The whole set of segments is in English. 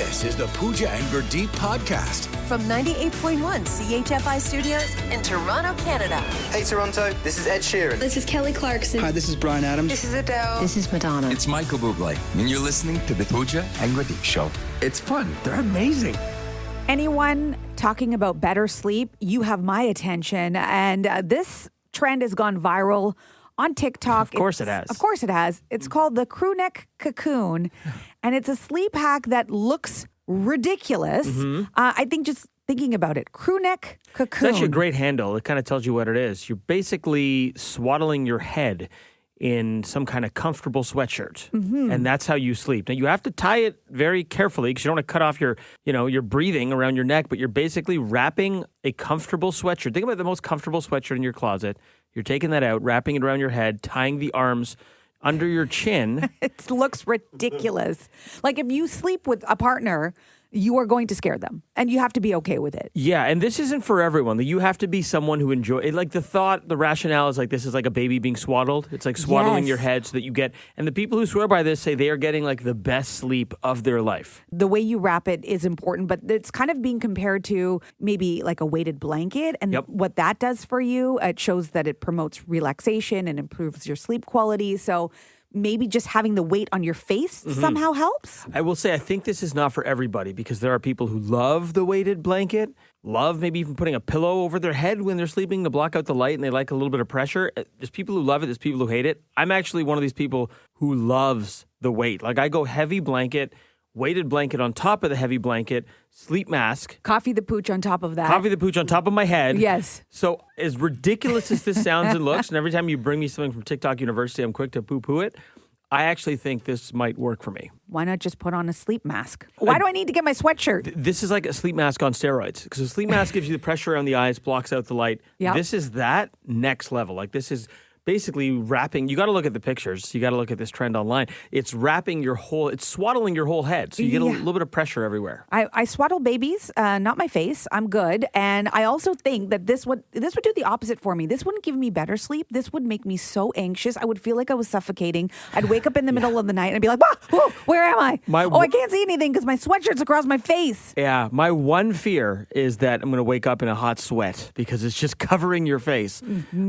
This is the Pooja and Gurdeep podcast. From 98.1 CHFI Studios in Toronto, Canada. Hey Toronto, this is Ed Sheeran. This is Kelly Clarkson. Hi, this is Bryan Adams. This is Adele. This is Madonna. It's Michael Bublé, and you're listening to the Pooja and Gurdeep Show. It's fun. They're amazing. Anyone talking about better sleep, you have my attention. And this trend has gone viral on TikTok. Of course it has. Of course it has. It's called the crew neck cocoon. And it's a sleep hack that looks ridiculous. I think just thinking about it, crew neck cocoon. It's actually a great handle. It kind of tells you what it is. You're basically swaddling your head in some kind of comfortable sweatshirt. And that's how you sleep. Now, you have to tie it very carefully because you don't want to cut off your breathing around your neck, but you're basically wrapping a comfortable sweatshirt. Think about the most comfortable sweatshirt in your closet. You're taking that out, wrapping it around your head, tying the arms under your chin. It looks ridiculous. Like if you sleep with a partner, you are going to scare them and you have to be okay with it. Yeah, and this isn't for everyone. You have to be someone who enjoys like the rationale is like this is like a baby being swaddled. It's like swaddling your head so that you get, and the people who swear by this say they are getting like the best sleep of their life. The way you wrap it is important, but it's kind of being compared to maybe like a weighted blanket. And what that does for you, it shows that it promotes relaxation and improves your sleep quality. So maybe just having the weight on your face somehow helps? I will say I think this is not for everybody because there are people who love the weighted blanket, love maybe even putting a pillow over their head when they're sleeping to block out the light, and they like a little bit of pressure. There's people who love it. There's people who hate it. I'm actually one of these people who loves the weight. Like I go heavy blanket, weighted blanket on top of the heavy blanket, sleep mask. Coffee the pooch on top of that. Coffee the pooch on top of my head. Yes. So as ridiculous as this sounds and looks, and every time you bring me something from TikTok University, I'm quick to poo-poo it. I actually think this might work for me. Why not just put on a sleep mask? Why do I need to get my sweatshirt? This is like a sleep mask on steroids because a sleep mask gives you the pressure around the eyes, blocks out the light. Yep. This is that next level. Like this is basically wrapping. You got to look at the pictures. You got to look at this trend online. It's wrapping it's swaddling your whole head. So you get a little bit of pressure everywhere. I swaddle babies, not my face. I'm good. And I also think that this would do the opposite for me. This wouldn't give me better sleep. This would make me so anxious. I would feel like I was suffocating. I'd wake up in the middle of the night and I'd be like, whoa, where am I? I can't see anything because my sweatshirt's across my face. Yeah, my one fear is that I'm going to wake up in a hot sweat because it's just covering your face.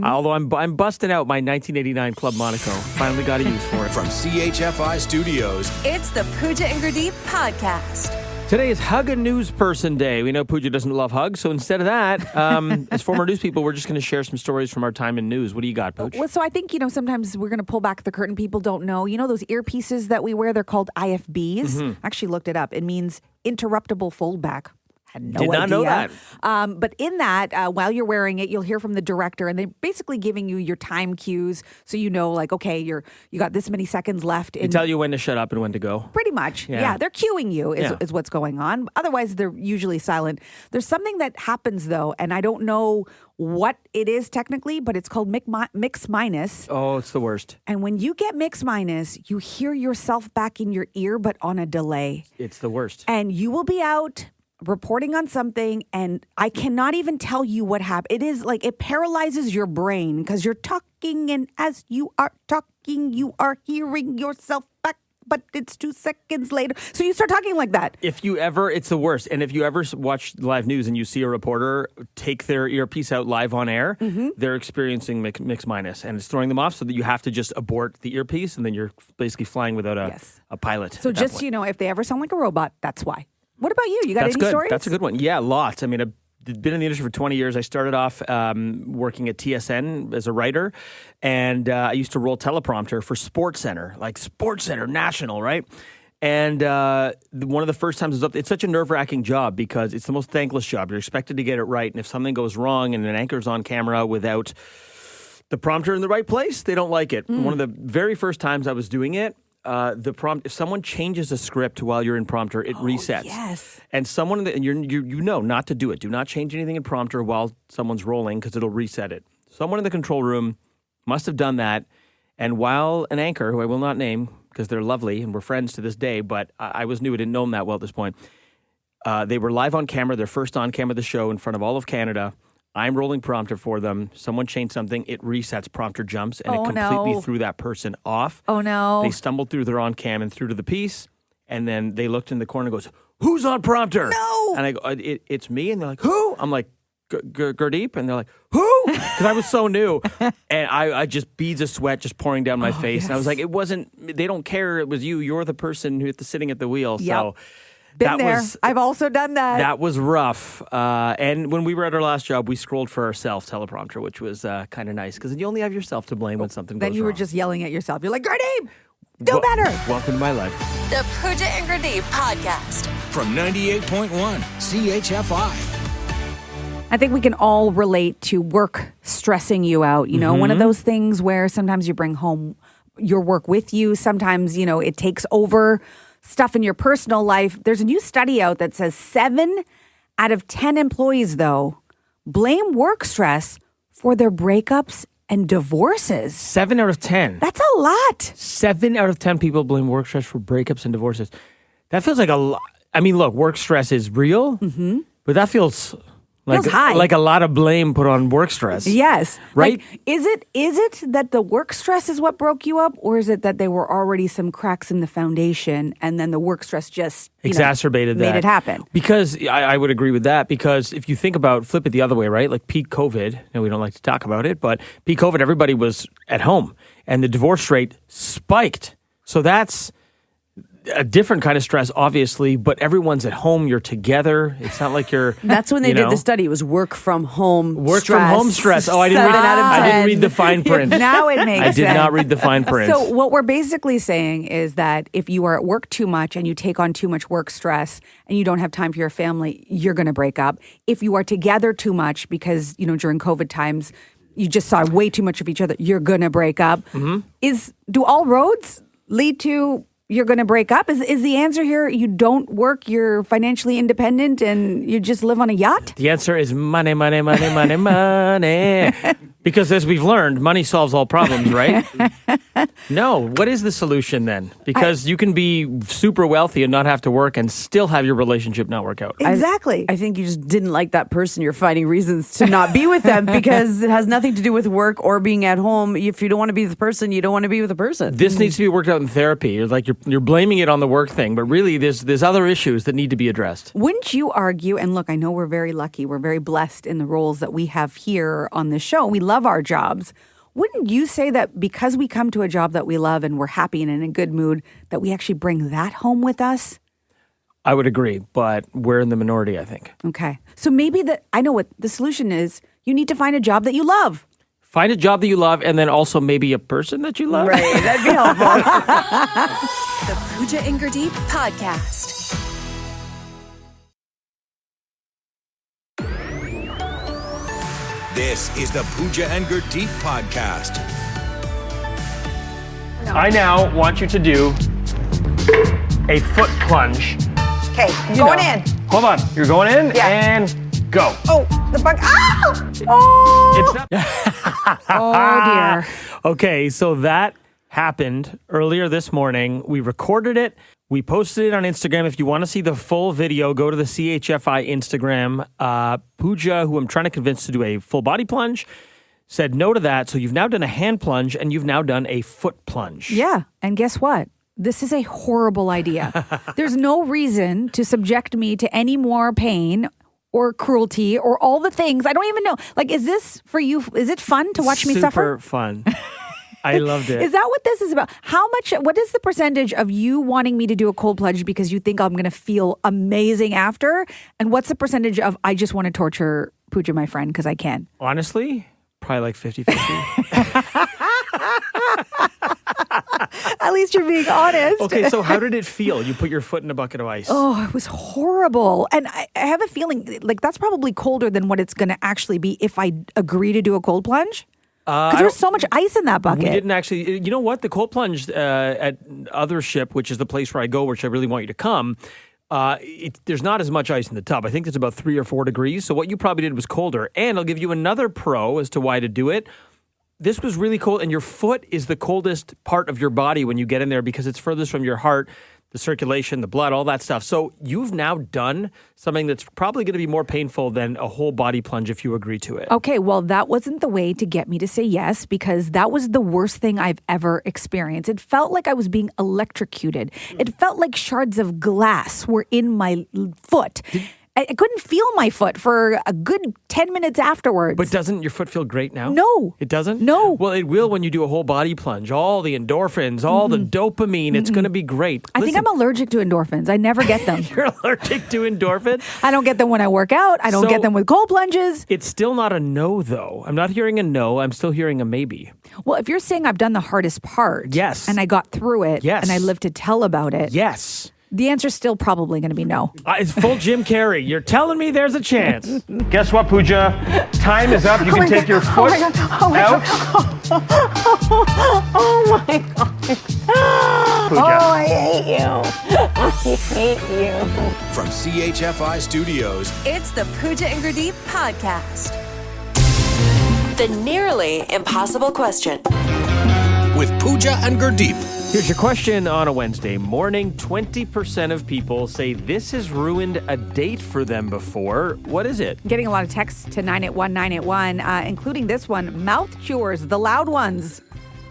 Although I'm busting out my 1989 Club Monaco. Finally got a use for it. From CHFI Studios, It's the Pooja and Gurdeep podcast. Today is Hug a News Person Day. We know Pooja doesn't love hugs, so instead of that, as former news people, we're just going to share some stories from our time in news. What do you got, Pooja? Well, so I think, sometimes we're going to pull back the curtain. People don't know. Those earpieces that we wear, they're called IFBs. I actually looked it up. It means interruptible foldback. Had no Did not idea. know that. But in that, while you're wearing it, you'll hear from the director, and they're basically giving you your time cues, so okay, you got this many seconds left. They tell you when to shut up and when to go. Pretty much, yeah. They're cueing you is what's going on. Otherwise, they're usually silent. There's something that happens though, and I don't know what it is technically, but it's called mix minus. Oh, it's the worst. And when you get mix minus, you hear yourself back in your ear, but on a delay. It's the worst. And you will be out reporting on something, and I cannot even tell you what happened. It is like it paralyzes your brain because you're talking, and as you are talking, you are hearing yourself back, but it's 2 seconds later. So you start talking like that. It's the worst. And if you ever watch live news and you see a reporter take their earpiece out live on air, they're experiencing mix minus, and it's throwing them off so that you have to just abort the earpiece, and then you're basically flying without a pilot. So just, if they ever sound like a robot, that's why. What about you? You got any stories? That's a good one. Yeah, lots. I mean, I've been in the industry for 20 years. I started off working at TSN as a writer, and I used to roll teleprompter for SportsCenter, like SportsCenter National, right? And one of the first times I was up, it's such a nerve-wracking job because it's the most thankless job. You're expected to get it right, and if something goes wrong and an anchor's on camera without the prompter in the right place, they don't like it. One of the very first times I was doing it, the prompt, if someone changes a script while you're in prompter, it resets. Yes. And someone, and you know not to do it. Do not change anything in prompter while someone's rolling because it'll reset it. Someone in the control room must have done that. And while an anchor, who I will not name because they're lovely and we're friends to this day, but I was new, I didn't know them that well at this point. They were live on camera, their first on camera of the show in front of all of Canada. I'm rolling prompter for them. Someone changed something. It resets, prompter jumps, and it completely threw that person off. Oh, no. They stumbled through their on-cam and through to the piece. And then they looked in the corner and goes, "Who's on prompter?" No. And I go, "It's me." And they're like, "Who?" I'm like, Gurdeep. And they're like, "Who?" Because I was so new. And I just beads of sweat just pouring down my face. yes. And I was like, it wasn't, they don't care. It was you. You're the person who's sitting at the wheel. Yep. So Been that there. was, I've also done that. that was rough. And when we were at our last job, we scrolled for ourselves teleprompter, which was kind of nice because you only have yourself to blame when something goes Then you were wrong. just yelling at yourself. You're like, Gurdeep, do better. Welcome to my life. The Pooja and Gurdeep podcast. From 98.1 CHFI. I think we can all relate to work stressing you out. You know, one of those things where sometimes you bring home your work with you. Sometimes, you know, it takes over stuff in your personal life. There's a new study out that says 7 out of 10 employees, though, blame work stress for their breakups and divorces. 7 out of 10. That's a lot. 7 out of 10 people blame work stress for breakups and divorces. That feels like a lot. I mean, look, work stress is real, but that feels Feels high. like a lot of blame put on work stress. Yes. Right? Like, is it that the work stress is what broke you up, or is it that there were already some cracks in the foundation and then the work stress just Exacerbated that. made it happen? Because I would agree with that, because if you think about, flip it the other way, right? Like peak COVID, and we don't like to talk about it, but peak COVID, everybody was at home and the divorce rate spiked. So that's a different kind of stress, obviously, but everyone's at home. You're together. It's not like you're. That's when they you did know, the study. It was work from home. Work stress. from home stress. Oh, I didn't 7 out of I 10. didn't read the fine print. Now it makes I sense. did not read the fine print. So what we're basically saying is that if you are at work too much and you take on too much work stress and you don't have time for your family, you're going to break up. If you are together too much because, you know, during COVID times, you just saw way too much of each other, you're going to break up. Do all roads lead to you're going to break up? Is the answer here you don't work, you're financially independent, and you just live on a yacht? The answer is money, money, money, money, money. Because as we've learned, money solves all problems, right? No. What is the solution then? Because you can be super wealthy and not have to work and still have your relationship not work out. Exactly. I think you just didn't like that person. You're finding reasons to not be with them because it has nothing to do with work or being at home. If you don't want to be with the person, you don't want to be with the person. This needs to be worked out in therapy. You're like you're blaming it on the work thing, but really there's other issues that need to be addressed. Wouldn't you argue, and look, I know we're very lucky, we're very blessed in the roles that we have here on this show. We love our jobs. Wouldn't you say that because we come to a job that we love and we're happy and in a good mood, that we actually bring that home with us? I would agree, but we're in the minority, I think. Okay. So maybe I know what the solution is. You need to find a job that you love. Find a job that you love, and then also maybe a person that you love. Right, that'd be helpful. The Pooja and Gurdeep podcast. This is the Pooja and Gurdeep podcast. I now want you to do a foot plunge. Okay, going in. Hold on. You're going in Yeah. and go. Oh, the bug. Ah! Oh! It's not. Oh, dear. Okay, so that happened earlier this morning. We recorded it. We posted it on Instagram. If you want to see the full video, go to the CHFI Instagram. Pooja, who I'm trying to convince to do a full body plunge, said no to that. So you've now done a hand plunge and you've now done a foot plunge. Yeah. And guess what? This is a horrible idea. There's no reason to subject me to any more pain or cruelty or all the things. I don't even know. Like, is this for you? Is it fun to watch me suffer? Super fun. I loved it. Is that what this is about? What is the percentage of you wanting me to do a cold plunge because you think I'm going to feel amazing after? And what's the percentage of I just want to torture Pooja, my friend, because I can? Honestly, probably like 50-50. At least you're being honest. Okay, so how did it feel? You put your foot in a bucket of ice. Oh, it was horrible. And I have a feeling like that's probably colder than what it's going to actually be if I agree to do a cold plunge. Because there's so much ice in that bucket. We didn't actually. You know what? The cold plunge at Othership, which is the place where I go, which I really want you to come, there's not as much ice in the tub. I think it's about 3 or 4 degrees. So what you probably did was colder. And I'll give you another pro as to why to do it. This was really cold, and your foot is the coldest part of your body when you get in there because it's furthest from your heart. the circulation, the blood, all that stuff. So you've now done something that's probably going to be more painful than a whole body plunge if you agree to it. Okay, well, that wasn't the way to get me to say yes because that was the worst thing I've ever experienced. It felt like I was being electrocuted. It felt like shards of glass were in my foot. I couldn't feel my foot for a good 10 minutes afterwards. But doesn't your foot feel great now? No. It doesn't? No. Well, it will when you do a whole body plunge. All the endorphins, all the dopamine. It's going to be great. I think I'm allergic to endorphins. I never get them. You're allergic to endorphins? I don't get them when I work out. I don't So- get them with cold plunges. It's still not a no, though. I'm not hearing a no. I'm still hearing a maybe. Well, if you're saying I've done the hardest part, Yes. and I got through it, Yes. and I lived to tell about it, Yes. the answer's still probably going to be no. It's full Jim Carrey. You're telling me there's a chance. Guess what, Pooja? Time is up. You can take your foot out. Oh my God. Pooja. Oh, I hate you. I hate you. From CHFI Studios, It's the Pooja and Gurdeep podcast. The nearly impossible question. with Pooja and Gurdeep. Here's your question on a Wednesday morning. 20% of people say this has ruined a date for them before. What is it? Getting a lot of texts to 981-981, including this one, mouth chewers, the loud ones.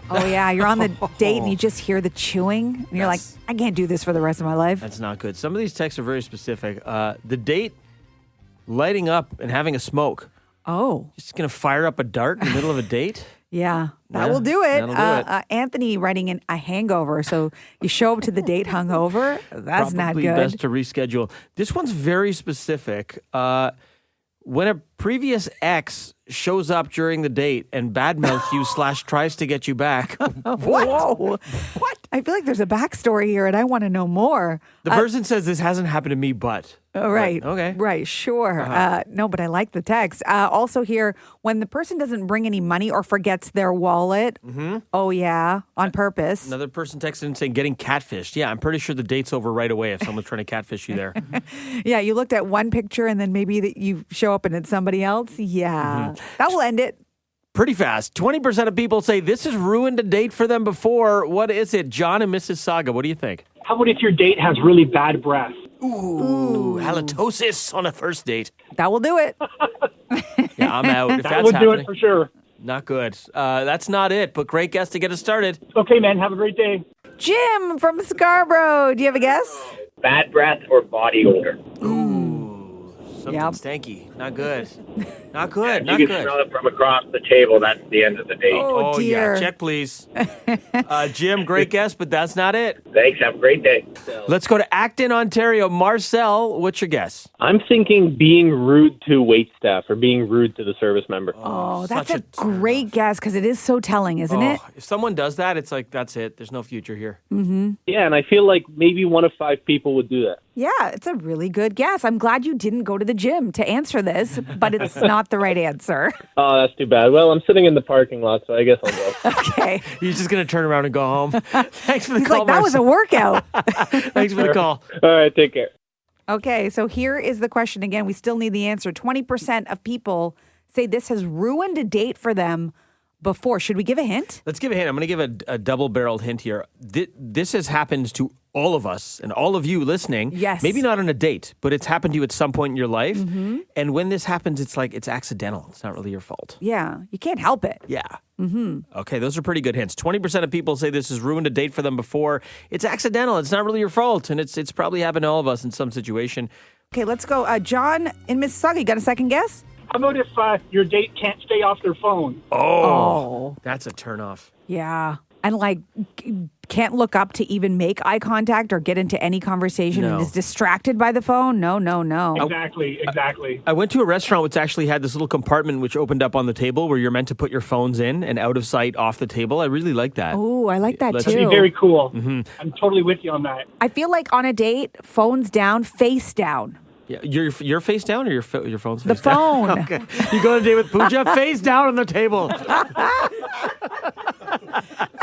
Oh, yeah, you're on the date and you just hear the chewing. And you're like, Yes. I can't do this for the rest of my life. That's not good. Some of these texts are very specific. The date, lighting up and having a smoke. Oh, Just going to fire up a dart in the middle of a date? yeah, that Yeah, will do it. that'll do it. Anthony writing in a hangover. So you show up to the date hungover. That's not Probably good. best to reschedule. This one's very specific. When a previous ex shows up during the date and badmouths you / tries to get you back, What? Whoa. What? I feel like there's a backstory here and I want to know more. the person says this hasn't happened to me, but. Right. Okay. Right. Sure. No, but I like the text. Also, here, when the person doesn't bring any money or forgets their wallet, oh, yeah, on purpose. Another person texted in saying getting catfished. Yeah, I'm pretty sure the date's over right away if someone's trying to catfish you there. Yeah, you looked at one picture and then maybe that you show up and it's somebody else. Yeah. That will end it. Pretty fast. 20% of people say this has ruined a date for them before. What is it? John and Mississauga, what do you think? How about if your date has really bad breath? Ooh, halitosis on a first date. That will do it. Yeah, I'm out. If That that's would do happening, it for sure. not good. That's not it, but great guess to get us started. Okay, man. Have a great day. Jim from Scarborough. Do you have a guess? Bad breath or body odor. Something Yep. stanky. Not good. Not good. You Not can good. smell it from across the table. That's the end of the date. Oh, dear. yeah. Check, please. Jim, great guess, but that's not it. Thanks. Have a great day. Let's go to Acton, Ontario. Marcel, what's your guess? I'm thinking being rude to wait staff or being rude to the service member. Oh, that's such a great guess because it is so telling, isn't it? If someone does that, it's like, that's it. There's no future here. Yeah, and I feel like maybe 1 of 5 people would do that. Yeah, it's a really good guess. I'm glad you didn't go to the gym to answer this, but it's not the right answer. Oh, that's too bad. Well, I'm sitting in the parking lot, so I guess I'll go. Okay. He's just going to turn around and go home. Thanks for the He's call, like, that was a Marcel. workout. Thanks for the call. All right, take care. Okay, so here is the question again. We still need the answer. 20% of people say this has ruined a date for them before. Should we give a hint? Let's give a hint. I'm going to give a double-barreled hint here. This has happened to all of us and all of you listening. Yes. Maybe not on a date, but it's happened to you at some point in your life. And when this happens, it's like it's accidental. It's not really your fault. Yeah, you can't help it. Yeah. Okay, those are pretty good hints. 20% of people say this has ruined a date for them before. It's accidental. It's not really your fault. And it's probably happened to all of us in some situation. Okay, let's go. John in Mississauga, you got a second guess? How about if your date can't stay off their phone? Oh. That's a turnoff. Yeah. And like can't look up to even make eye contact or get into any conversation and No. is distracted by the phone? No. Exactly. I went to a restaurant which actually had this little compartment which opened up on the table where you're meant to put your phones in and out of sight off the table. I really like that. Oh, I like that Let's- too. That'd be very cool. I'm totally with you on that. I feel like on a date, phones down, face down. Yeah, your face down or your phone's The face down? phone. Okay. You go on a date with Pooja, face down on the table. And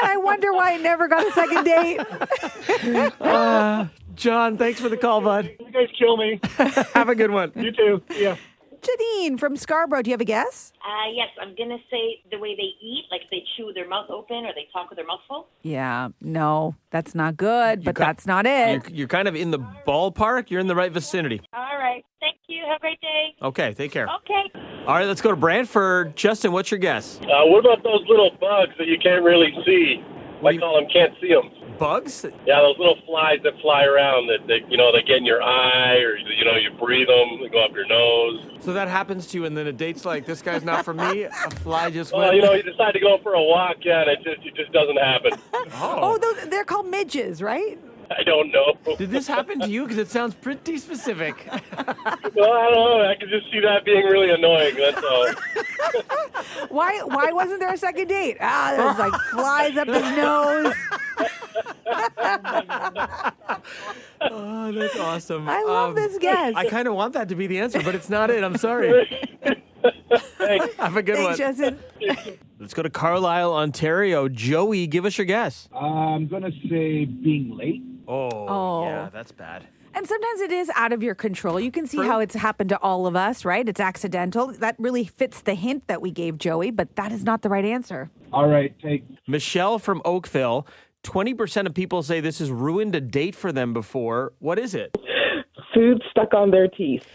I wonder why I never got a second date. John, thanks for the call, bud. You guys kill me. Have a good one. You too. Yeah. Janine from Scarborough, do you have a guess? Yes, I'm going to say the way they eat, like they chew their mouth open or they talk with their mouth full. Yeah, no, that's not good, but that's not it. You're kind of in the ballpark. You're in the right vicinity. All right. Thank you. Have a great day. Okay, take care. Okay. All right, let's go to Brantford. Justin, what's your guess? What about those little bugs that you can't really see? I call them can't see them. Bugs? Yeah, those little flies that fly around that they get in your eye, or you breathe them, they go up your nose. So that happens to you, and then a date's like, this guy's not for me. A fly just Well, went. you decide to go for a walk, and it just doesn't happen. Oh, they're called midges, right? I don't know. Did this happen to you? Because it sounds pretty specific. Well, I don't know. I could just see that being really annoying. That's all. Why wasn't there a second date? There was like flies up his nose. Oh, that's awesome. I love this guess. I kind of want that to be the answer, but it's not it. I'm sorry. Thanks. Have a good Thanks, one. Justin. Let's go to Carlisle, Ontario. Joey, give us your guess. I'm going to say being late. Oh, yeah, that's bad. And sometimes it is out of your control. You can see how it's happened to all of us, right? It's accidental. That really fits the hint that we gave Joey, but that is not the right answer. All right, take. Michelle from Oakville. 20% of people say this has ruined a date for them before. What is it? Food stuck on their teeth.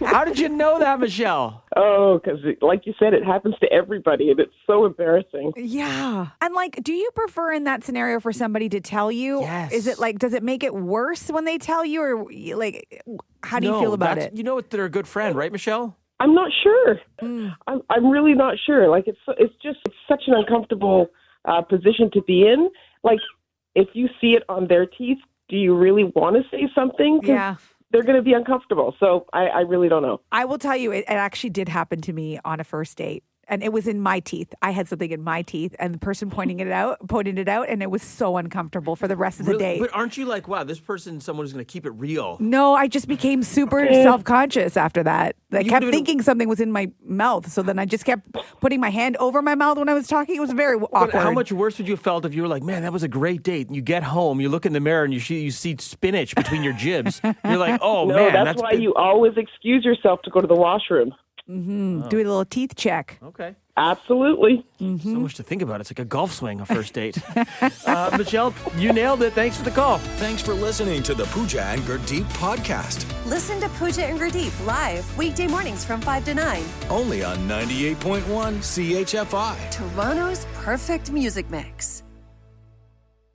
How did you know that, Michelle? Oh, because like you said, it happens to everybody, and it's so embarrassing. Yeah. And do you prefer in that scenario for somebody to tell you? Yes. Is it does it make it worse when they tell you, or how do you feel about it? You know they're a good friend, right, Michelle? I'm not sure. I'm really not sure. It's such an uncomfortable position to be in. If you see it on their teeth, do you really want to say something? 'Cause Yeah. they're going to be uncomfortable. So I really don't know. I will tell you, it actually did happen to me on a first date. And it was in my teeth. I had something in my teeth, and the person pointed it out, and it was so uncomfortable for the rest of the day. But aren't you like, wow, this person, someone who's going to keep it real? No, I just became super self-conscious after that. I kept thinking something was in my mouth, so then I just kept putting my hand over my mouth when I was talking. It was very awkward. But how much worse would you have felt if you were like, man, that was a great date, and you get home, you look in the mirror, and you see spinach between your jibs. You're like, oh, No, man. that's why you always excuse yourself to go to the washroom. Mm-hmm. Do a little teeth check. Okay. Absolutely. So much to think about. It's like a golf swing, a first date. Michelle, you nailed it. Thanks for the call. Thanks for listening to the Pooja and Gurdeep podcast. Listen to Pooja and Gurdeep live weekday mornings from 5 to 9. Only on 98.1 CHFI. Toronto's perfect music mix.